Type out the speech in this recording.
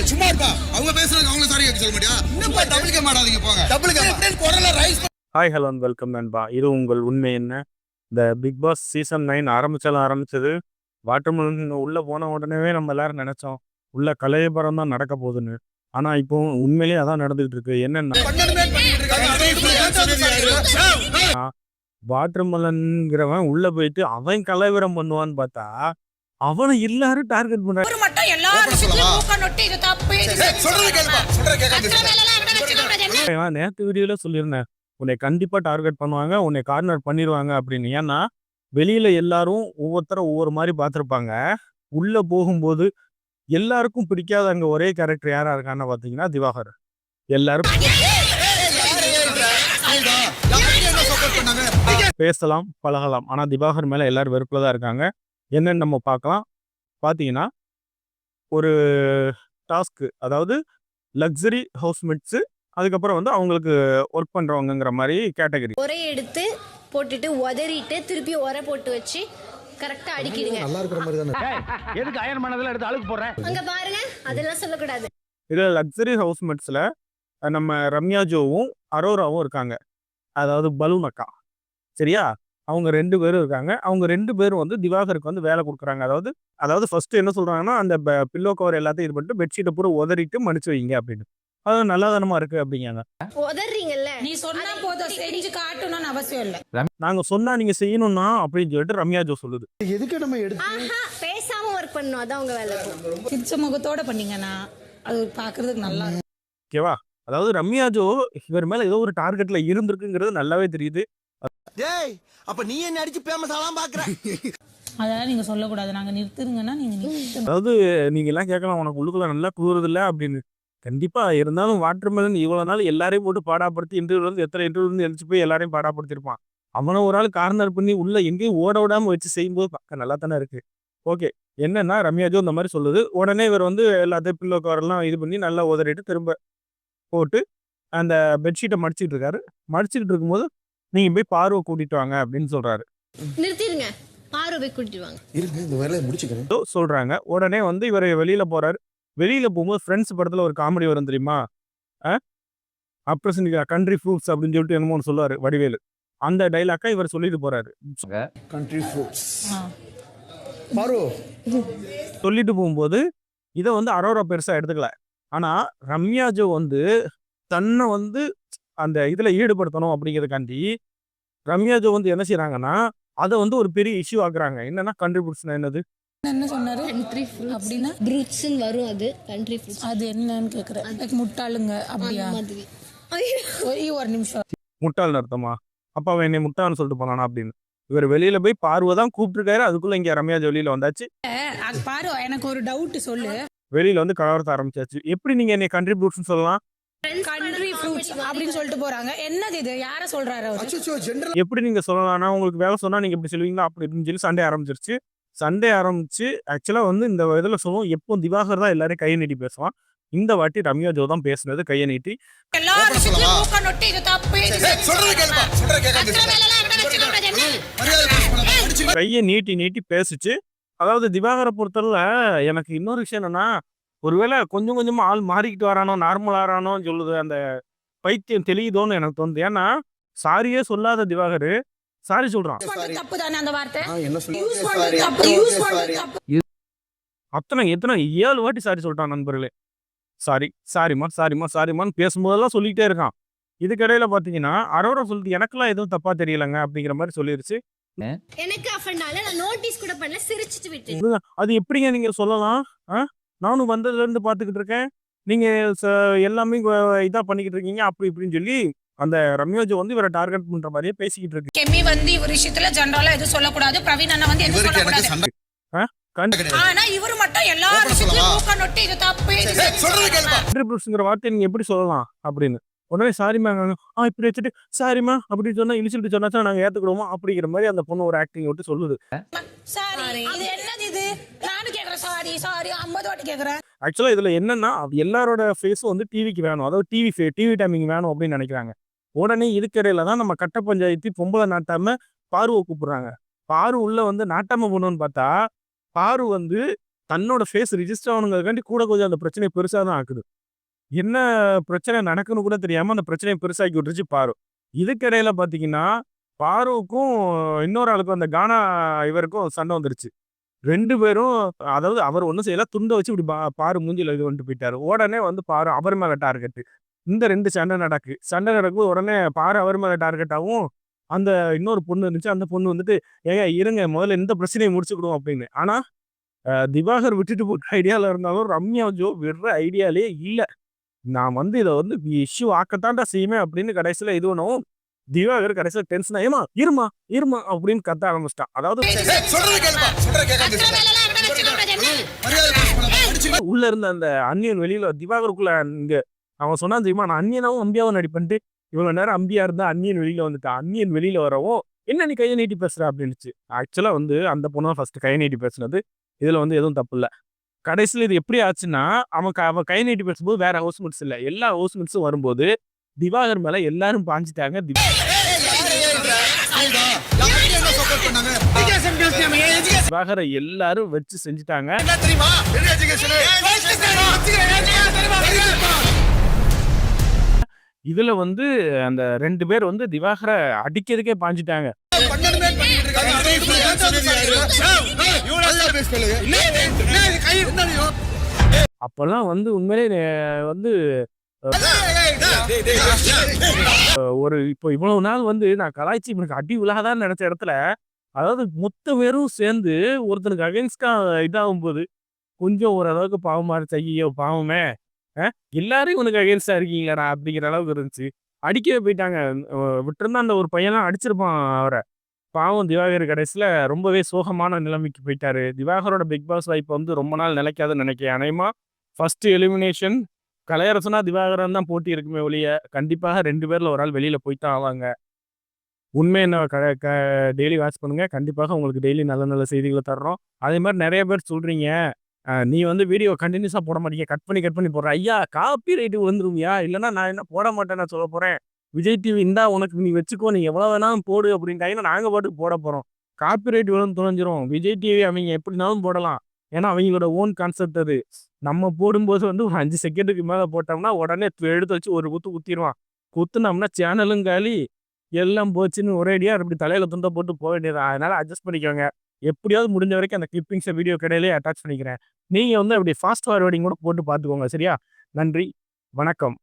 சும்மா இருப்பா. அவங்க பேசுறதுக்கு அவங்க சாரி கேட்க சொல்ல முடியா? இன்னும் டபுள் கேம் ஆடாதீங்க போங்க. டபுள் கேம் குரல்ல rice. Hi hello and welcome நண்பா. இது உங்கள் உண்மை என்ன. இந்த பிக் பாஸ் சீசன் 9 ஆரம்பிச்சது வாட்டர்மெலன் உள்ள போன உடனே நம்ம எல்லாரும் நினைச்சோம் உள்ள கலையபரம் தான் நடக்க போகுதுன்னு. ஆனா இப்போ உண்மையிலேயே அதான் நடந்துகிட்டு இருக்கு. என்னன்னா வாட்டர்மெலன்ங்கிறவன் உள்ள போயிட்டு அவன் கலைவரம் பண்ணுவான்னு பார்த்தா அவனை எல்லாரும் டார்கெட் பண்றாங்க. நேற்று வீடியோல சொல்லியிருந்தேன் உன்னை கண்டிப்பா டார்கெட் பண்ணுவாங்க, உன்னை கார்னர் பண்ணிடுவாங்க அப்படின்னு. ஏன்னா வெளியில எல்லாரும் ஒவ்வொருத்தரும் ஒவ்வொரு மாதிரி பார்த்துருப்பாங்க. உள்ள போகும்போது எல்லாருக்கும் பிடிக்காத அங்க ஒரே கேரக்டர் யாரா இருக்கான்னு பாத்தீங்கன்னா திவாகர். எல்லாரும் பேசலாம் பழகலாம், ஆனா திவாகர் மேல எல்லாரும் வெறுப்புல தான் இருக்காங்க. என்னன்னு நம்ம பார்க்கலாம். பாத்தீங்கன்னா ஒரு டாஸ்க், அதாவது லக்ஸரி ஹவுஸ்மேட்ஸ், அதுக்கப்புறம் வந்து அவங்களுக்கு ஒர்க் பண்றவங்கங்கிற மாதிரி கேட்டகரி. ஒரே எடுத்து போட்டுட்டு உதறிட்டு திருப்பி உரை போட்டு வச்சு கரெக்டா அடிக்கிடுங்க. நல்லா இருக்கிற மாதிரி தானே. எதுக்கு அயன் பண்ணதெல்லாம் எடுத்து அழுக்கு போறேன் அங்க பாருங்க, அதெல்லாம் சொல்லக்கூடாது. இதுல லக்ஸரி ஹவுஸ்மேட்ஸ்ல நம்ம ரம்யா ஜோவும் அரோராவும் இருக்காங்க, அதாவது பலூன் அக்கா. சரியா? அவங்க 2 பேரும் இருக்காங்க. அவங்க 2 பேரும் வந்து திவாகருக்கு வந்து வேலை கொடுக்குறாங்க. அதாவது ஃபர்ஸ்ட் என்ன சொல்றாங்கன்னா, அந்த பில்லோ கவர் எல்லாத்தையும் இது பண்ணிட்டு பெட்ஷீட்டை பூரா உதறிட்டு மடிச்சு வைங்க அப்படின்னு. அது நல்லாதானமா இருக்கு அப்படிங்காங்க. உதறீங்கல்ல, நீ சொன்னா போதும், செஞ்சு காட்டணும்னு அவசியம் இல்ல. நாங்க சொன்னா நீங்க செய்யணும்னா அப்படின்னு சொல்லிட்டு ரம்யா ஜோ சொல்லுது. எதுக்கு நம்ம எடுத்து பேசாம ஒர்க் பண்ணணும், அதான் உங்க வேலை. சிரிச்ச முகத்தோட பண்ணீங்கன்னா அது பாக்குறதுக்கு நல்லா இருக்கும். ஓகேவா? அதாவது ரம்யா ஜோ இவர் மேல ஏதோ ஒரு டார்கெட்ல இருந்திருக்குங்கிறது நல்லாவே தெரியுது. டேய், அப்ப நீ என்ன அடிச்சு ஃபேமஸ் ஆலாம் பாக்குற? அதெல்லாம் நீங்க சொல்லக்கூடாது. நாங்க நிறுத்துருங்கன்னா நீங்க நிறுத்தணும். அதாவது நீங்க எல்லாம் கேட்கலாம், உனக்கு உள்ளுக்குள்ள நல்லா கூறுறது இல்ல அப்படின்னு. கண்டிப்பா இருந்தாலும் வாட்டர்மெலன் இவ்வளவு நாள் எல்லாரையும் போட்டு பாடாப்படுத்தி இன்டர்வியூல இருந்து எத்தனை இன்டர்வியூல இருந்து எழுச்சி போய் எல்லாரையும் பாடாப்படுத்திருப்பான். அவனை ஒரு ஆள் கார்னர் பண்ணி உள்ள எங்கேயும் ஓட விடாம வச்சு செய்யும்போது பார்க்க நல்லா தானே இருக்கு. ஓகே, என்னன்னா ரம்யா ஜோ இந்த மாதிரி சொல்லுது. உடனே இவர் வந்து எல்லாத்தையும் பில்லோ கவர் எல்லாம் இது பண்ணி நல்லா உதறிட்டு திரும்ப போட்டு அந்த பெட்ஷீட்டை மடிச்சிட்டு இருக்காரு. மடிச்சுட்டு இருக்கும்போது நீங்க போய் பார்வை கூட்டிட்டு வாங்க அப்படின்னு சொல்றாரு. நிறுத்திடுங்க, பார்வை கூட்டிட்டு வாங்க. இருங்க, இந்த வேலையை முடிச்சுக்கிறேன் சொல்றாங்க. உடனே வந்து இவர் வெளியில போறாரு. வெளியில போகும்போது ஃப்ரெண்ட்ஸ் படத்துல ஒரு காமெடி வரும் தெரியுமா? அப்ரசன் கண்ட்ரி ஃப்ரூட்ஸ் அப்படின்னு சொல்லிட்டு என்னமோ ஒன்று சொல்லுவாரு வடிவேலு. அந்த டைலாக்கா இவர் சொல்லிட்டு போறாரு. கண்ட்ரி ஃப்ரூட்ஸ் பாரு சொல்லிட்டு போகும்போது இதை வந்து அரோரா பெருசா எடுத்துக்கல. ஆனா ரம்யா ஜோ வந்து தன்னை வந்து அந்த இதுல ஈடுபடுத்தணும் அப்படிங்கிறதுக்காண்டி ரம்யா ஜோ வந்து என்ன செய்யறாங்கன்னா அதை வந்து ஒரு பெரிய இஷ்யூ ஆக்குறாங்க. என்னன்னா கண்ட்ரி ஃப்ரூட்ஸ்னா என்னது? என்ன சொன்னாரு? கண்ட்ரி ஃப்ரூட்ஸ் அப்படின்னா ஃப்ரூட்ஸ்னு வரும். அது கண்ட்ரி ஃப்ரூட்ஸ். அது என்னன்னு கேக்குறேன். முட்டாளுங்க அப்படியா? மாதிரி. ஒரு நிமிஷம். முட்டாள்னு அர்த்தமா? அப்ப அவன் என்னை முட்டாள்னு சொல்லிட்டு போனானா அப்படின்னு. இவர் வெளியில போய் பார்வை தான் கூப்பிட்டுருக்காரு. அதுக்குள்ள இங்க ரம்யா ஜோ வெளியில வந்தாச்சு. அது பாரு, எனக்கு ஒரு டவுட் சொல்லு. வெளியில வந்து கலவரத்தை ஆரம்பிச்சாச்சு. எப்படி நீங்க என்னை கண்ட்ரி ஃப்ரூட்ஸ்னு சொல்லலாம்? கண்ட்ரி ஃப்ரூட்ஸ் அப்படின்னு சொல்லிட்டு போறாங்க. என்னது இது? யார சொல்றாரு அவரு? அச்சோ ஜெனரல் எப்படி நீங்க சொல்லலாம்னா உங்களுக்கு வேலை சொன்னா நீங்க இப்படி சொல்லுவீங்களா அப்படி இப்படின்னு சொல்லி சண்டே ஆரம்பிச்சிருச்சு. சண்டே ஆரம்பிச்சு ஆக்சுவலா வந்து இந்த இதுல சொல்லுவோம் எப்போ திவாகர் தான் எல்லாரும் கையை நீட்டி பேசுவான். இந்த வாட்டி ரம்யா ஜோ தான் பேசுனது கையை நீட்டி. கையை நீட்டி நீட்டி பேசிச்சு. அதாவது திவாகரை பொறுத்தவரை எனக்கு இன்னொரு விஷயம் என்னன்னா, ஒருவேளை கொஞ்சம் கொஞ்சமா ஆள் மாறிக்கிட்டு வரானோ, நார்மல் ஆறானோன்னு சொல்லுது. அந்த பைத்தியம் தெளியுதோன்னு எனக்கு தோணுது. ஏன்னா சாரியே சொல்லாத திவாகர் சாரி சொல்றான். தப்பு தானே அந்த வார்த்தை? என்ன யூஸ் பண்ணது தப்பு, யூஸ் பண்ணது தப்பு. எத்தனை 7 வாட்டி சாரி சொல்லிட்டான் நண்பர்களே. சாரிமான்னு பேசும்போதெல்லாம் சொல்லிக்கிட்டே இருக்கான். இதுக்கிடையில பாத்தீங்கன்னா அரோரா சொல்லிட்டு எனக்கெல்லாம் எதுவும் தப்பா தெரியலங்க அப்படிங்கிற மாதிரி சொல்லிருச்சு. எனக்கு அஃபண்டால நான் நோட்டீஸ் கூட பண்ணல, சிரிச்சிட்டு விட்டேன். அது எப்படிங்க நீங்க சொல்லலாம்? நானும் வந்ததுல இருந்து பாத்துக்கிட்டு இருக்கேன், நீங்க எல்லாமே இதா பண்ணிக்கிட்டு இருக்கீங்க அப்படி இப்படின்னு சொல்லி அந்த ரம்யா ஜோ வந்து இவரை டார்கெட் பண்ற மாதிரியே பேசிக்கிட்டு இருக்கு. கெமி வந்து இவர் விஷயத்துல ஜெனரலா எதுவும் சொல்லக்கூடாது. பிரவீன் அண்ணா வந்து எதுவும் சொல்லக்கூடாது. ஆனா இவரு மட்டும் எல்லாரும் மூக்க நொட்டி இது தப்பு கண்ட்ரிபியூஷன்ங்கிற வார்த்தை நீங்க எப்படி சொல்லலாம் அப்படின்னு. உடனே சாரிமா இப்படி வச்சுட்டு சாரிமா அப்படின்னு சொன்னா இனிஷியல் சொன்னா நாங்க ஏத்துக்கிடுவோமா அப்படிங்கிற மாதிரி அந்த பொண்ணு ஒரு ஆக்டிங் விட்டு சொல்லுது. சாரி, அது என்னது இது? நானும் கேக்குறேன் சாரி 50 வாட்டி கேக்குறேன். ஆக்சுவலா இதுல என்னன்னா எல்லாரோட ஃபேஸும் வந்து டிவிக்கு வேணும், அதாவது டிவி டைமிங் வேணும் அப்படின்னு நினைக்கிறாங்க. உடனே இதுக்கிடையில தான் நம்ம கட்ட பஞ்சாயத்து பொம்பளை நாட்டாம பார்வை கூப்பிடுறாங்க. பாரு உள்ள வந்து நாட்டாம போகணும்னு பார்த்தா பாரு வந்து தன்னோட ஃபேஸ் ரிஜிஸ்டர் ஆகணுங்கிறதுக்காண்டி கூட கொஞ்சம் அந்த பிரச்சனையை பெருசா தான் ஆக்குது. என்ன பிரச்சனை நடக்குன்னு கூட தெரியாம அந்த பிரச்சனையை பெருசாக்கி விட்டுருச்சு பாரு. இதுக்கிடையில பார்த்தீங்கன்னா, பாருவுக்கும் இன்னொரு ஆளுக்கும் அந்த கானா இவருக்கும் சண்டை வந்துருச்சு. 2 பேரும் அதாவது அவர் ஒண்ணும் செய்யல. துண்ட வச்சு இப்படி பாரு மூஞ்சில இது பண்ணிட்டு போயிட்டாரு. உடனே வந்து பாரு அவர் மேல டார்கெட். இந்த 2 சண்டை நடக்கு. சண்டை நடக்கும்போது உடனே பாரு அவர் மேல டார்கெட் ஆவும். அந்த இன்னொரு பொண்ணு இருந்துச்சு. அந்த பொண்ணு வந்துட்டு, "ஏங்க இருங்க முதல்ல இந்த பிரச்சனைய முடிச்சுக்கிடுவோம்" அப்படின்னு. ஆனா, திவாகர் விட்டுட்டு போட்ட ஐடியால இருந்தாலும் ரம்யா ஜோ விடுற ஐடியாலயே இல்ல. நான் வந்து இத வந்து இஷ்யூ ஆக்கத்தான்டா செய்வேன் அப்படின்னு கடைசியில இது பண்ணவும், திவாகர் கடைசியில டென்ஷன் ஆயி, இருமா இருமா" அப்படின்னு கத்த ஆரம்பிச்சிட்டான். அதாவது சொல்றது கேளுப்பா, சொல்றது கேட்காம பேசுற. மரியாதை பேசணும், அடிச்சு உள்ள இருந்த அந்த அந்நியன் வெளியில திவாகருக்குள்ள இங்க அவன் சொன்னான் தெரியுமா, நான் அந்நியனாவும் அம்பியாவும் நடிப்பேன்ட்டு இவ்வளவு நேரம் அம்பியா இருந்தா அந்நியன் வெளியில வந்துட்டான். அந்நியன் வெளியில வரவும், "என்ன நீ கையை நீட்டி பேசுற" அப்படின்னுச்சு. ஆக்சுவலா வந்து அந்த பொண்ணு தான் ஃபர்ஸ்ட் கையை நீட்டி பேசுனது. இதுல வந்து எதுவும் தப்பு இல்ல. கடைசியில இது எப்படி ஆச்சுன்னா, அவன் கை நீட்டி பேசும்போது வேற ஹவுஸ்மேட்ஸ் இல்ல. எல்லா ஹவுஸ்மேட்ஸும் வரும்போது திவாகர் மேல எல்லாரும் பாஞ்சிட்டாங்க. என்ன சப்போர்ட் பண்ணாங்க? திவாகரை எல்லாரும் வச்சு செஞ்சுட்டாங்க. என்ன தெரியுமா? என்ன எஜுகேஷன்? இதுல வந்து அந்த 2 பேர் வந்து திவாகரை அடிக்கிறதுக்கே பாஞ்சிட்டாங்க. பண்ணணுமே பண்ணிட்டு இருக்காங்க. இவ்வளவு பேச சொல்லுங்க. என்ன இது கை என்னடியோ? அப்பெல்லாம் வந்து உண்மையிலே வந்து இப்போ இவ்வளவு நாள் வந்து நான் கலாய்ச்சி இவனுக்கு அடி விழாதான்னு நினைச்ச இடத்துல, அதாவது மொத்த பேரும் சேர்ந்து ஒருத்தனுக்கு அகைன்ஸ்டா இதாகும்போது கொஞ்சம் ஓரளவுக்கு பாவமா இருந்துச்சு. ஐயோ பாவமே, எல்லாரும் இவனுக்கு அகைன்ஸ்டா இருக்கீங்களா அப்படிங்கிற அளவுக்கு இருந்துச்சு. அடிக்கவே போயிட்டாங்க. விட்டுருந்தா அந்த ஒரு பையன்லாம் அடிச்சிருப்பான் அவரை. பாவம் திவாகர் கடைசியில ரொம்பவே சோகமான நிலைமைக்கு போயிட்டாரு. திவாகரோட பிக் பாஸ் வாய்ப்பு வந்து ரொம்ப நாள் நிலைக்காதுன்னு நினைக்கிறேன். அநேகமா ஃபர்ஸ்ட் எலிமினேஷன் கலையரசனா திவாகரன் தான் போட்டி இருக்குமே ஒழிய, கண்டிப்பாக 2 பேர்ல ஒரு ஆள் வெளியில போய்த்தான் ஆவாங்க. உண்மை என்ன டெய்லி வாட்ச் பண்ணுங்க. கண்டிப்பாக உங்களுக்கு டெய்லி நல்ல நல்ல செய்திகளை தர்றோம். அதே மாதிரி நிறைய பேர் சொல்றீங்க, நீ வந்து வீடியோ கண்டினியூஸா போட மாட்டீங்க, கட் பண்ணி போடுற. ஐயா காப்பி ரைட்டு வந்துருமியா, இல்லைன்னா நான் என்ன போட மாட்டேன்னு நான் சொல்ல போறேன். விஜய் டிவி இந்தா உனக்கு நீ வச்சுக்கோ, நீ எவ்வளவு வேணாலும் போடு அப்படின்ட்டாங்கன்னா நாங்க பாட்டுக்கு போட போறோம். காப்பி ரைட் விழுந்து தொலைஞ்சிரும். விஜய் டிவி அவங்க எப்படினாலும் போடலாம். ஏன்னா அவங்களோட ஓன் கான்செப்ட் அது. நம்ம போடும்போது வந்து ஒரு 5 செகண்டுக்கு மேல போட்டோம்னா உடனே எடுத்து வச்சு ஒரு குத்து குத்திடுவான். குத்துனோம்னா சேனலும் காலி, எல்லாம் போச்சுன்னு ஒரேடியா இப்படி தலையில துண்ட போட்டு போக வேண்டியதான். அதனால அட்ஜஸ்ட் பண்ணிக்கோங்க. எப்படியாவது முடிஞ்ச வரைக்கும் அந்த கிளிப்பிங்ஸை வீடியோ கடையிலே அட்டாச் பண்ணிக்கிறேன். நீங்க வந்து அப்படி ஃபாஸ்ட் ஃபார்வர்டிங் கூட போட்டு பார்த்துக்கோங்க. சரியா? நன்றி, வணக்கம்.